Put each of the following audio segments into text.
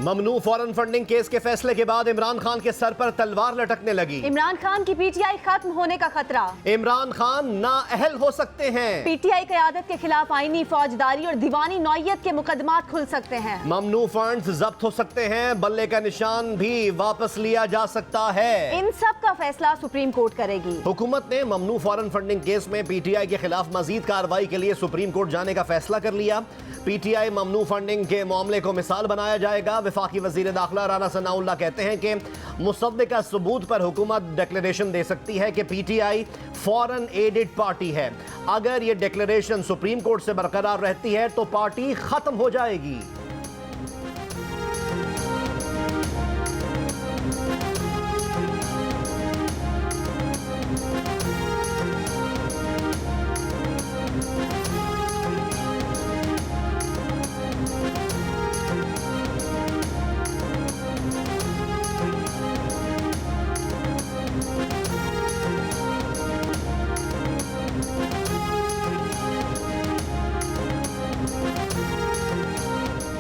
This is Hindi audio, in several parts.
ममनू फॉरेन फंडिंग केस के फैसले के बाद इमरान खान के सर पर तलवार लटकने लगी। इमरान खान की पीटीआई खत्म होने का खतरा। इमरान खान नाअहल हो सकते हैं। पीटीआई क़यादत के खिलाफ आईनी, फौजदारी और दीवानी नौयत के मुकदमात खुल सकते हैं। ममनू फंड्स जब्त हो सकते हैं। बल्ले का निशान भी वापस लिया जा सकता है। इन सब का फैसला सुप्रीम कोर्ट करेगी। हुकूमत ने ममनू फॉरेन फंडिंग केस में पीटीआई के खिलाफ मजीद कार्रवाई के लिए सुप्रीम कोर्ट जाने का फैसला कर लिया। पीटीआई ममनू फंडिंग के मामले को मिसाल बनाया जाएगा। वफाकी वजीर दाखिला राना सनाउल्लाह कहते हैं कि मुसद्दिका सबूत पर हुकूमत डिक्लेरेशन दे सकती है कि पीटीआई फॉरेन एडेड पार्टी है। अगर ये डिक्लेरेशन सुप्रीम कोर्ट से बरकरार रहती है तो पार्टी खत्म हो जाएगी।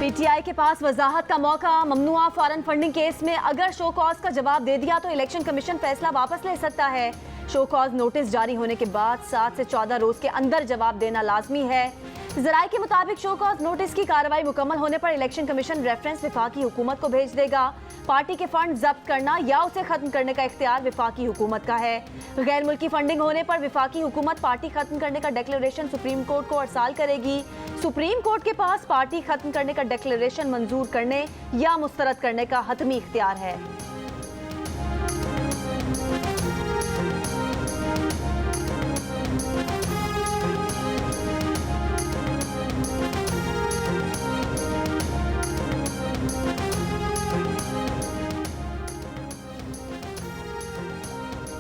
पीटीआई के पास वजाहत का मौका। ममनुआ फॉरेन फंडिंग केस में अगर शो कॉज का जवाब दे दिया तो इलेक्शन कमीशन फैसला वापस ले सकता है। शो कॉज नोटिस जारी होने के बाद 7 से 14 रोज के अंदर जवाब देना लाजमी है। जराये के मुताबिक शो कॉज नोटिस की कार्रवाई मुकम्मल होने पर इलेक्शन कमीशन रेफरेंस विफाकी हुकूमत को भेज देगा। पार्टी के फंड जब्त करना या उसे खत्म करने का इख्तियार विफाकी हुकूमत का है। गैर मुल्की फंडिंग होने पर विफाकी हुकूमत पार्टी खत्म करने का डिक्लेरेशन सुप्रीम कोर्ट को अरसाल करेगी। सुप्रीम कोर्ट के पास पार्टी खत्म करने का डिक्लेरेशन मंजूर करने या मुस्तरद करने का हतमी इख्तियार है।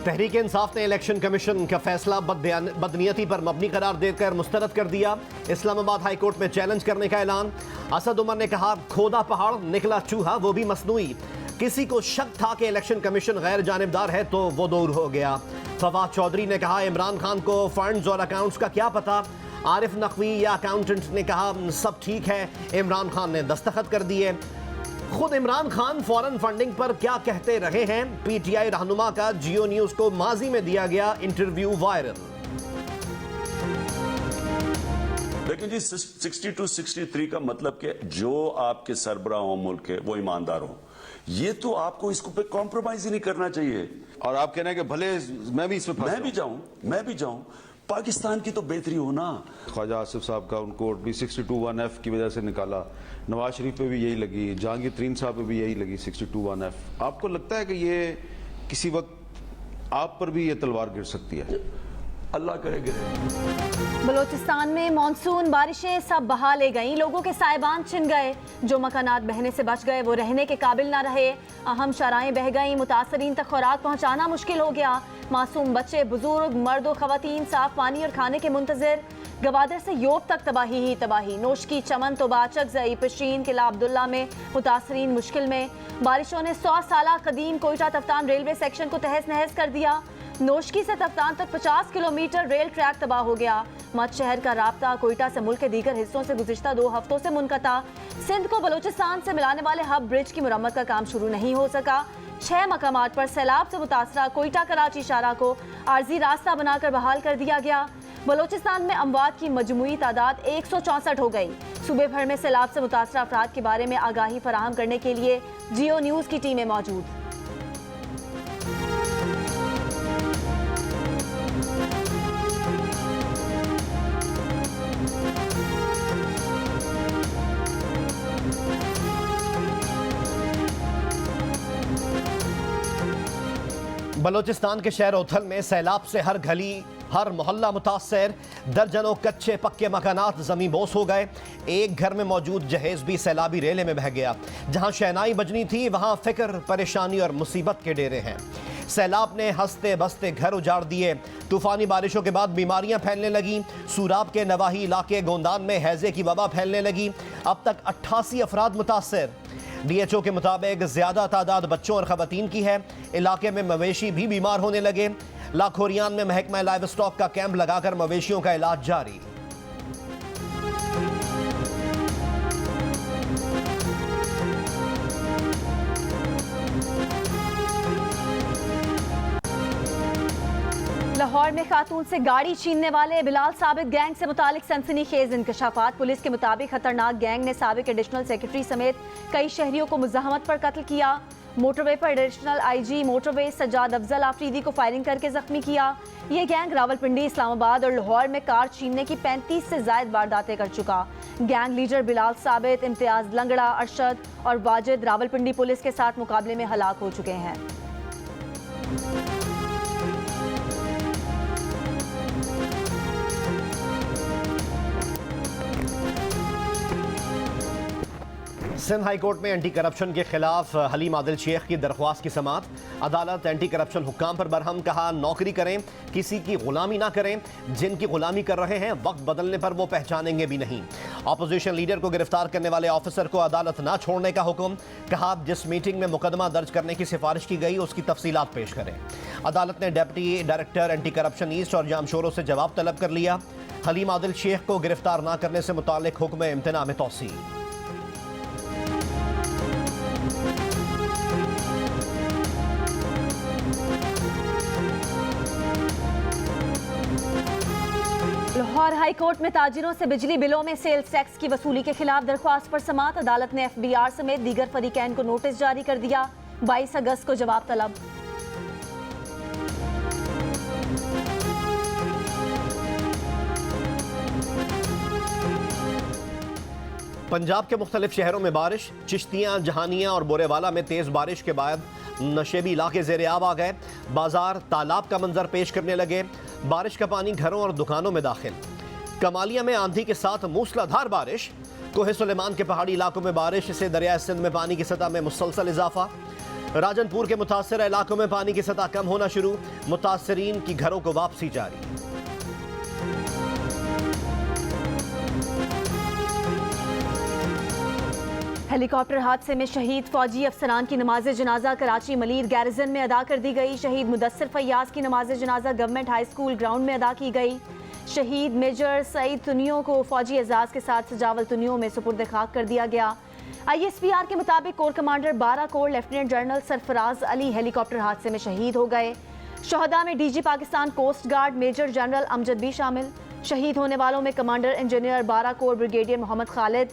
तहरीक इंसाफ ने इलेक्शन कमीशन का फैसला बदनीयती पर मबनी करार देकर मुस्तरद कर दिया। इस्लामाबाद हाई कोर्ट में चैलेंज करने का ऐलान। असद उमर ने कहा, खोदा पहाड़ निकला चूहा, वो भी मसनूई। किसी को शक था कि इलेक्शन कमीशन गैर जानिबदार है तो वो दूर हो गया। फवाद चौधरी ने कहा, इमरान खान को फंड्स और अकाउंट्स का क्या पता। आरिफ नकवी या अकाउंटेंट ने कहा, सब ठीक है। इमरान खान ने दस्तखत कर दिए। खुद इमरान खान फॉरेन फंडिंग पर क्या कहते रहे हैं। पीटीआई रहनुमा का जियो न्यूज को माजी में दिया गया इंटरव्यू वायरल। लेकिन जी 62 63 का मतलब कि जो आपके सरबराह हो मुल्क के वो ईमानदार हो, ये तो आपको इसको पे कॉम्प्रोमाइज ही नहीं करना चाहिए। और आप कहना है कि भले मैं भी इसमें मैं भी जाऊं पाकिस्तान की तो बेहतरी हो ना। ख्वाजा आसिफ साहब का उनको भी 62(1)F की वजह से निकाला। नवाज शरीफ पे भी यही लगी, जहांगीर तरीन साहब पे भी यही लगी 62(1)F। आपको लगता है कि ये किसी वक्त आप पर भी ये तलवार गिर सकती है? अल्लाह करे गिरे। बलोचिस्तान में मानसून बारिशें सब बहा ले गईं। लोगों के साइबान छिन गए। जो मकानात बहने से बच गए वो रहने के काबिल ना रहे। अहम शराएं बह गईं। मुतासरीन तक खुराक पहुंचाना मुश्किल हो गया। मासूम बच्चे, बुजुर्ग, मर्द और खवातीन साफ पानी और खाने के मुंतजर। गवादर से योब तक तबाही ही तबाही। नोशकी, चमन, तोबा, चकजई, पशीन, किला अब्दुल्ला में मुतासरीन मुश्किल में। बारिशों ने 100 साल कदीम कोयटा तफ्तान रेलवे सेक्शन को तहस नहस कर दिया। नोशकी से तफ्तान तक 50 किलोमीटर रेल ट्रैक तबाह हो गया। मत शहर का राब्ता कोयटा से मुल्क के दीगर हिस्सों से गुज़िश्ता 2 हफ्तों से मुनक़ता। सिंध को बलोचिस्तान से मिलाने वाले हब ब्रिज की मुरम्मत का काम शुरू नहीं हो सका। 6 मकामात पर सैलाब से मुतासरा कोयटा कराची शाहरा को आर्जी रास्ता बनाकर बहाल कर दिया गया। बलोचिस्तान में अमवात की मजमूई तादाद 164 हो गई। सूबे भर में सैलाब से मुतासरा अफराद के बारे में आगाही फराहम करने के लिए जियो न्यूज़ की टीमें मौजूद। बलोचिस्तान के शहर ओथल में सैलाब से हर गली हर मोहल्ला मुतासर। दर्जनों कच्चे पक्के मकानात ज़मीन बोस हो गए। एक घर में मौजूद जहेज भी सैलाबी रेले में बह गया। जहां शहनाई बजनी थी वहां फिक्र, परेशानी और मुसीबत के डेरे हैं। सैलाब ने हंसते बसते घर उजाड़ दिए। तूफानी बारिशों के बाद बीमारियां फैलने लगीं। सूराब के नवाही इलाके गोंदान में हैजे की वबा फैलने लगी। अब तक 88 अफराद मुतासर। DHO के मुताबिक ज्यादा तादाद बच्चों और खवातीन की है। इलाके में मवेशी भी बीमार होने लगे। लाखोरियान में महकमा लाइव स्टॉक का कैंप लगाकर मवेशियों का इलाज जारी। लाहौर में खातून से गाड़ी छीनने वाले बिलाल साबिक गैंग से मुतालिक सनसनीखेज इंकशाफात। पुलिस के मुताबिक खतरनाक गैंग ने साबिक एडिशनल सेक्रेटरी समेत कई शहरियों को मुज़ाहमत पर कत्ल किया। मोटरवे पर additional IG motorway Sajjad Afzal Afridi को फायरिंग करके जख्मी किया। ये गैंग रावलपिंडी, इस्लामाबाद और लाहौर में कार छीनने की 35 से जायद वारदातें कर चुका। गैंग लीडर बिलाल साबित, इम्तियाज लंगड़ा, अरशद और वाजिद रावलपिंडी पुलिस के साथ मुकाबले में हलाक हो चुके हैं। सिंध हाई कोर्ट में एंटी करप्शन के खिलाफ हलीम आदिल शेख की दरख्वास्त की समाअत। अदालत एंटी करप्शन हुक्काम पर बरहम, कहा नौकरी करें, किसी की गुलामी ना करें। जिनकी गुलामी कर रहे हैं वक्त बदलने पर वो पहचानेंगे भी नहीं। अपोजिशन लीडर को गिरफ्तार करने वाले ऑफिसर को अदालत ना छोड़ने का हुक्म। कहा जिस मीटिंग में मुकदमा दर्ज करने की सिफारिश की गई उसकी तफसीलात पेश करें। अदालत ने deputy director anti corruption east और जामशोरों से जवाब तलब कर लिया। हलीम आदिल शेख को गिरफ्तार ना करने से मुताल्लिक हुक्म इम्तना में तौसी। लाहौर हाई कोर्ट में ताजिरों से बिजली बिलों में सेल्स टैक्स की वसूली के खिलाफ दरख्वास्त पर समाअत। अदालत ने FBR समेत दीगर फरीकैन को नोटिस जारी कर दिया। 22 अगस्त को जवाब तलब। पंजाब के मुख्तलिफ शहरों में बारिश। चिश्तियाँ, जहानिया और बोरेवाला में तेज़ बारिश के बाद नशेबी इलाके ज़ेरे आब आ गए। बाजार तालाब का मंजर पेश करने लगे। बारिश का पानी घरों और दुकानों में दाखिल। कमालिया में आंधी के साथ मूसलाधार बारिश। कोहे सुलेमान के पहाड़ी इलाकों में बारिश से दरिया सिंध में पानी की सतह में मुसलसल इजाफा। राजनपुर के मुतासर इलाकों में पानी की सतह कम होना शुरू। मुतासरीन की घरों को वापसी जारी। हेलीकॉप्टर हादसे में शहीद फौजी अफसरान की नमाज जनाजा कराची मलीर गैरिजन में अदा कर दी गई। शहीद मुदस्सिर फैयाज की नमाज जनाजा गवर्नमेंट हाई स्कूल ग्राउंड में अदा की गई। शहीद मेजर सईद तुनियो को फौजी एजाज के साथ सजावल तुनियो में सुपुर्द खाक कर दिया गया। ISPR के मुताबिक corps commander 12 corps lieutenant general Sarfaraz Ali helicopter हादसे में शहीद हो गए। शहदा में DG Pakistan coast guard major general Amjad भी शामिल। शहीद होने वालों में commander engineer 12 corps brigadier Mohammad Khalid,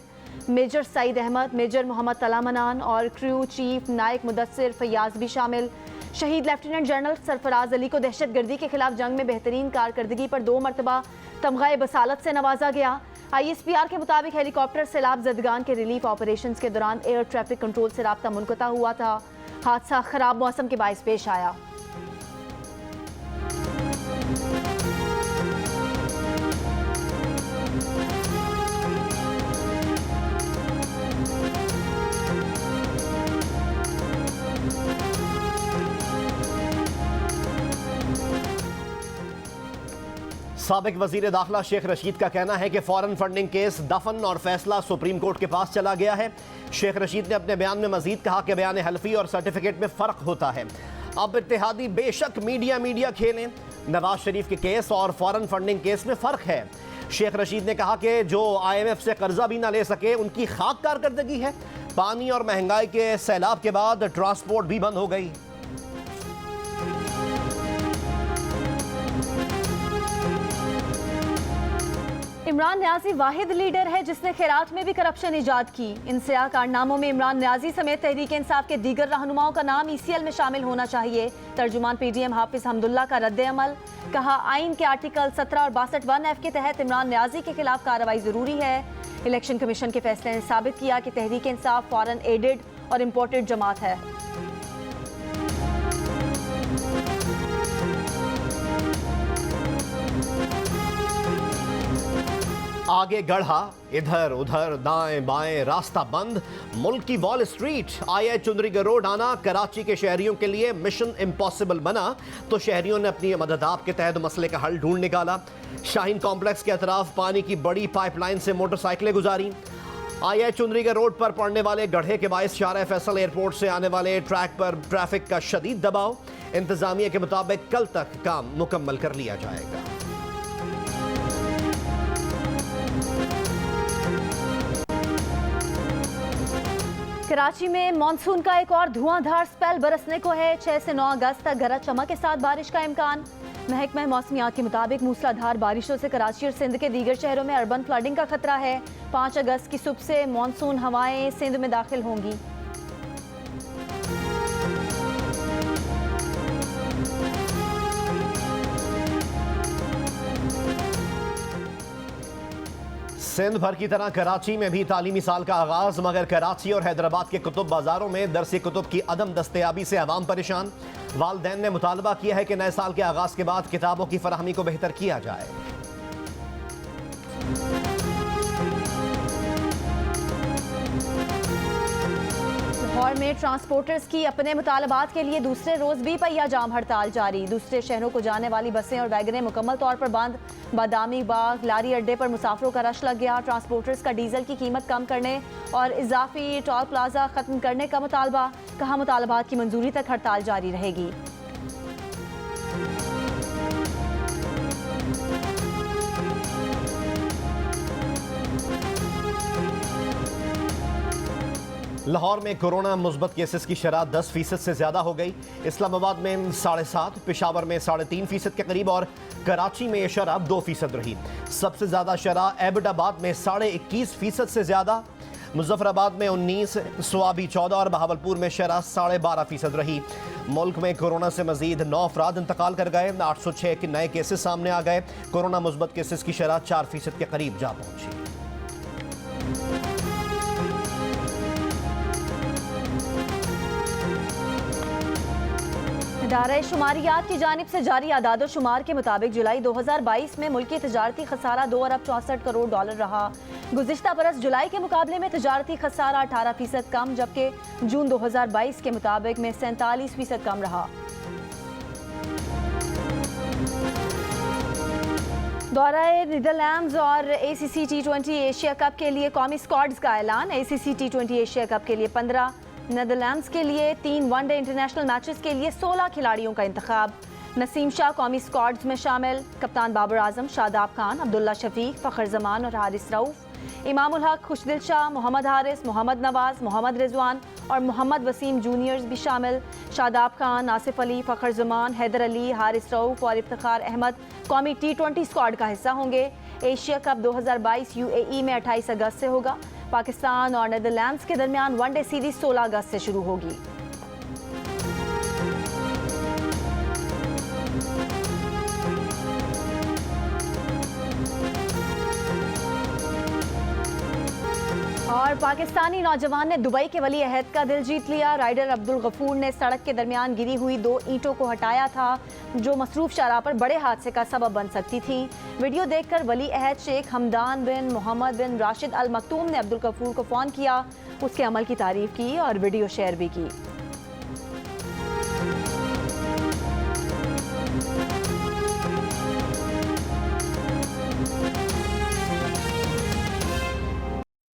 major Saeed Ahmed, major Mohammad Talha Manan और क्रू चीफ नायक मुदस्सिर फैयाज भी शामिल। शहीद लेफ्टिनेंट जनरल सरफराज अली को दहशतगर्दी के खिलाफ जंग में बेहतरीन कारकर्दगी पर 2 मरतबा तमग़ा बसालत से नवाजा गया। ISPR के मुताबिक हेलीकॉप्टर सैलाब ज़दगान के रिलीफ ऑपरेशन के दौरान एयर ट्रैफिक कंट्रोल से राब्ता मुनक़ता हुआ था। हादसा खराब मौसम के बाइस पेश आया। साबिक वजीर दाखिला शेख रशीद का कहना है कि फॉरेन फंडिंग केस दफन और फैसला सुप्रीम कोर्ट के पास चला गया है। शेख रशीद ने अपने बयान में मजीद कहा कि बयान हल्फी और सर्टिफिकेट में फ़र्क होता है। अब इत्तेहादी बेशक मीडिया खेलें, नवाज शरीफ के केस और फॉरेन फंडिंग केस में फ़र्क है। शेख रशीद ने कहा कि जो IMF से कर्जा भी ना ले सके उनकी खाक कारकर्दगी है। पानी और महंगाई के सैलाब के बाद ट्रांसपोर्ट भी बंद हो गई। इमरान न्याजी वाहिद लीडर है जिसने खैरात में भी करप्शन ईजाद की। इन सियाह कारनामों में इमरान न्याजी समेत तहरीक इंसाफ के दीगर रहनुमाओं का नाम ECL में शामिल होना चाहिए। तर्जुमान PDM हाफिज हमदुल्ला का रद्द अमल। कहा आइन के आर्टिकल 17 और 62(1)F के तहत इमरान न्याजी के खिलाफ कार्रवाई जरूरी है। इलेक्शन कमीशन के फैसले ने साबित किया कि तहरीक इंसाफ फॉरेन एडेड और इम्पोर्टेड जमात है। आगे गढ़ा, इधर उधर दाएं बाएं रास्ता बंद। मुल्क की wall street IIA Chundrigarh road आना कराची के शहरियों के लिए मिशन इम्पॉसिबल बना तो शहरियों ने अपनी मदद के तहत मसले का हल ढूंढ निकाला। शाहीन कॉम्प्लेक्स के अतराफ पानी की बड़ी पाइपलाइन से मोटरसाइकिलें गुजारी। IIA चुंदरीगढ़ रोड पर पड़ने वाले गड्ढे के बायस शारा फैसल एयरपोर्ट से आने वाले ट्रैक पर ट्रैफिक का शदीद दबाव। इंतजामिया के मुताबिक कल तक काम मुकम्मल कर लिया जाएगा। कराची में मानसून का एक और धुआंधार स्पेल बरसने को है। 6 से 9 अगस्त तक गरज चमक के साथ बारिश का इम्कान। महकमा मौसमियात के मुताबिक मूसलाधार बारिशों से कराची और सिंध के दीगर शहरों में अर्बन फ्लडिंग का खतरा है। 5 अगस्त की सुबह से मानसून हवाएं सिंध में दाखिल होंगी। सिंध भर की तरह कराची में भी तालीमी साल का आगाज, मगर कराची और हैदराबाद के कुतुब बाजारों में दरसी कुतुब की अदम दस्तयाबी से अवाम परेशान। वालिदैन ने मुतालबा किया है कि नए साल के आगाज के बाद किताबों की फराहमी को बेहतर किया जाए। लाहौर में ट्रांसपोर्टर्स की अपने मुतालबात के लिए दूसरे रोज भी पहिया जाम हड़ताल जारी। दूसरे शहरों को जाने वाली बसें और वैगनें मुकम्मल तौर पर बंद। बादामी बाग लारी अड्डे पर मुसाफिरों का रश लग गया। ट्रांसपोर्टर्स का डीजल की कीमत कम करने और इजाफी टोल प्लाजा खत्म करने का मुतालबा। कहा मुतालबात की मंजूरी तक हड़ताल जारी रहेगी। लाहौर में कोरोना मुस्बत केसेस की शरह 10% से ज्यादा हो गई। इस्लामाबाद में 7.5, पेशावर में 3.5% के करीब और कराची में यह शरह 2% रही। सबसे ज्यादा शरह एबटाबाद में 21.5% से ज्यादा, मुजफ्फराबाद में 19, स्वाबी 14 और बहावलपुर में शरह 12.5% रही। मुल्क में कोरोना से मजीद 9 अफराद इंतकाल कर गए। 806 के नए केसेस सामने आ गए। कोरोना मुस्बत केसेस की शरह 4% के करीब जा पहुंची। इदारा शुमारियात की जानिब से जारी आदाद शुमार के मुताबिक जुलाई 2022 में मुल्की तजारती खसारा 2 अरब 64 करोड़ डॉलर रहा। गुज़िश्ता बरस जुलाई के मुकाबले में तजारती खसारा 18% कम, जबकि जून 2022 के मुताबिक में 47% कम रहा। दौरा नीदरलैंड्स और ACC T20 एशिया कप के लिए कौमी स्क्वाड्स का ऐलान। ACC T20 एशिया कप के लिए 15, नीदरलैंड्स के लिए 3 वनडे इंटरनेशनल मैचेस के लिए 16 खिलाड़ियों का इंतखाब। नसीम शाह कौमी स्क्वाड्स में शामिल। कप्तान बाबर आजम, शादाब खान, अब्दुल्ला शफीक, फ़खर जमान और हारिस रऊफ। इमाम उल हक, खुशदिल शाह, मोहम्मद हारिस, मोहम्मद नवाज, मोहम्मद रिजवान और मोहम्मद वसीम जूनियर्स भी शामिल। शादाब खान, आसिफ अली, फ़खर जमान, हैदर अली, हारिस रऊफ और इफ्तिखार अहमद कौमी T20 स्क्वाड का हिस्सा होंगे। एशिया कप 2022 UAE में 28 अगस्त से होगा। पाकिस्तान और नीदरलैंड्स के दरमियान वनडे सीरीज 16 अगस्त से शुरू होगी। और पाकिस्तानी नौजवान ने दुबई के वली अहद का दिल जीत लिया। राइडर अब्दुल गफूर ने सड़क के दरमियान गिरी हुई 2 ईंटों को हटाया था, जो मसरूफ शाहराह पर बड़े हादसे का सबब बन सकती थी। वीडियो देखकर वली अहद शेख हमदान बिन मोहम्मद बिन राशिद अल मकतूम ने अब्दुल गफूर को फ़ोन किया, उसके अमल की तारीफ की और वीडियो शेयर भी की।